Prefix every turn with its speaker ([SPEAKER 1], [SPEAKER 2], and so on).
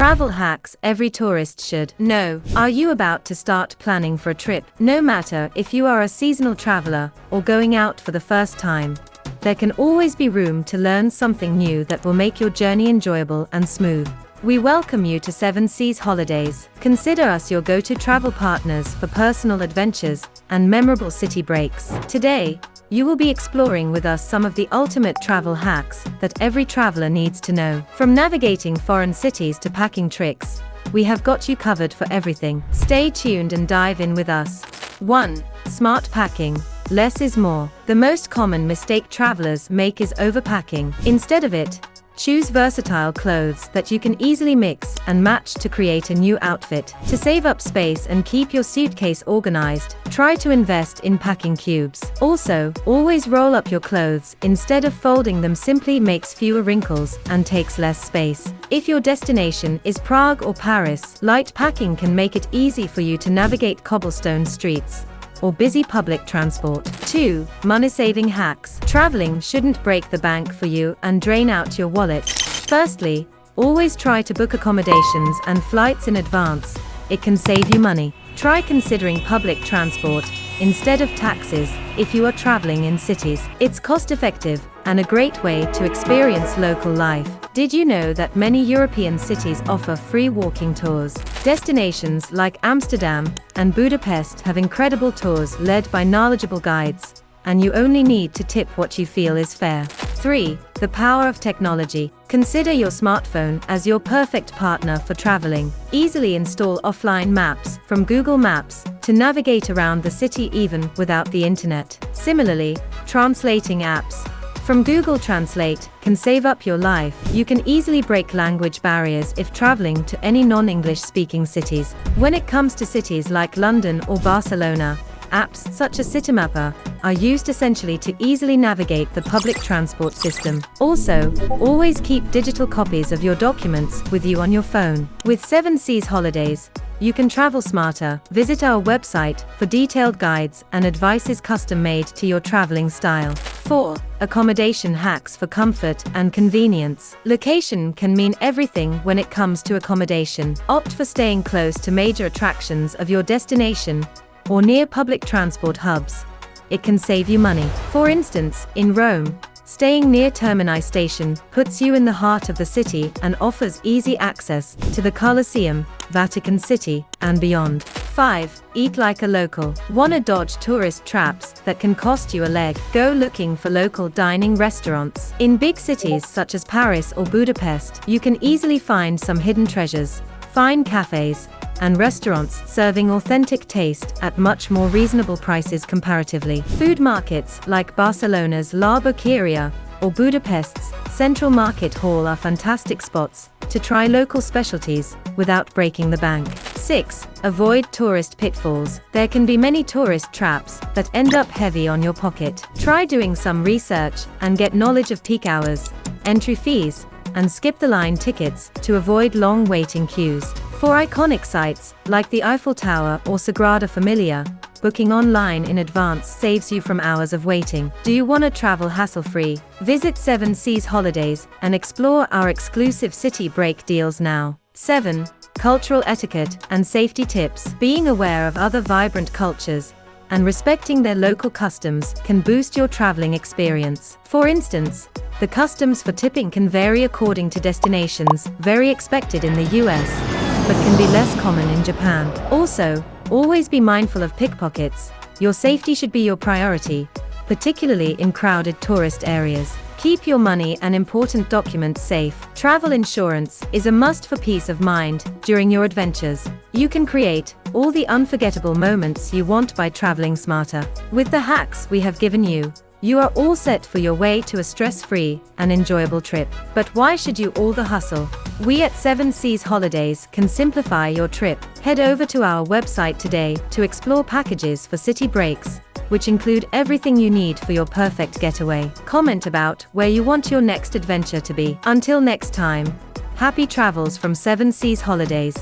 [SPEAKER 1] Travel hacks every tourist should know. Are you about to start planning for a trip? No matter if you are a seasonal traveler or going out for the first time, there can always be room to learn something new that will make your journey enjoyable and smooth. We welcome you to 7 Seas Holidays. Consider us your go-to travel partners for personal adventures and memorable city breaks. Today, you will be exploring with us some of the ultimate travel hacks that every traveler needs to know. From navigating foreign cities to packing tricks, we have got you covered for everything. Stay tuned and dive in with us. 1. Smart packing. Less is more. The most common mistake travelers make is overpacking. Instead of it, choose versatile clothes that you can easily mix and match to create a new outfit. To save up space and keep your suitcase organized, try to invest in packing cubes. Also, always roll up your clothes instead of folding them. Simply makes fewer wrinkles and takes less space. If your destination is Prague or Paris, light packing can make it easy for you to navigate cobblestone streets or busy public transport. 2. Money-saving hacks. Traveling shouldn't break the bank for you and drain out your wallet. Firstly, always try to book accommodations and flights in advance. It can save you money. Try considering public transport instead of taxis if you are traveling in cities. It's cost-effective and a great way to experience local life. Did you know that many European cities offer free walking tours? Destinations like Amsterdam and Budapest have incredible tours led by knowledgeable guides, and you only need to tip what you feel is fair. 3. The power of technology. Consider your smartphone as your perfect partner for traveling. Easily install offline maps from Google Maps to navigate around the city even without the internet. Similarly, translating apps from Google Translate can save up your life. You can easily break language barriers if traveling to any non-English speaking cities. When it comes to cities like London or Barcelona, apps such as Citymapper are used essentially to easily navigate the public transport system. Also, always keep digital copies of your documents with you on your phone. With 7 Seas Holidays, you can travel smarter. Visit our website for detailed guides and advices custom-made to your traveling style. 4. Accommodation hacks for comfort and convenience. Location can mean everything when it comes to accommodation. Opt for staying close to major attractions of your destination or near public transport hubs. It can save you money. For instance, in Rome, staying near Termini station puts you in the heart of the city and offers easy access to the Colosseum, Vatican City, and beyond. 5. Eat like a local. Wanna dodge tourist traps that can cost you a leg? Go looking for local dining restaurants. In big cities such as Paris or Budapest, you can easily find some hidden treasures, fine cafes, and restaurants serving authentic taste at much more reasonable prices comparatively. Food markets like Barcelona's La Boqueria or Budapest's Central Market Hall are fantastic spots to try local specialties without breaking the bank. 6. Avoid tourist pitfalls. There can be many tourist traps that end up heavy on your pocket. Try doing some research and get knowledge of peak hours, entry fees, and skip the line tickets to avoid long waiting queues. For iconic sites like the Eiffel Tower or Sagrada Familia, booking online in advance saves you from hours of waiting. Do you want to travel hassle-free? Visit 7 Seas Holidays and explore our exclusive city break deals now. 7. Cultural etiquette and safety tips. Being aware of other vibrant cultures and respecting their local customs can boost your traveling experience. For instance, the customs for tipping can vary according to destinations, very expected in the US, but can be less common in Japan. Also, always be mindful of pickpockets. Your safety should be your priority, particularly in crowded tourist areas. Keep your money and important documents safe. Travel insurance is a must for peace of mind during your adventures. You can create all the unforgettable moments you want by traveling smarter. With the hacks we have given you, you are all set for your way to a stress-free and enjoyable trip. But why should you all the hustle? We at 7 Seas Holidays can simplify your trip. Head over to our website today to explore packages for city breaks, which include everything you need for your perfect getaway. Comment about where you want your next adventure to be. Until next time, happy travels from 7 Seas Holidays.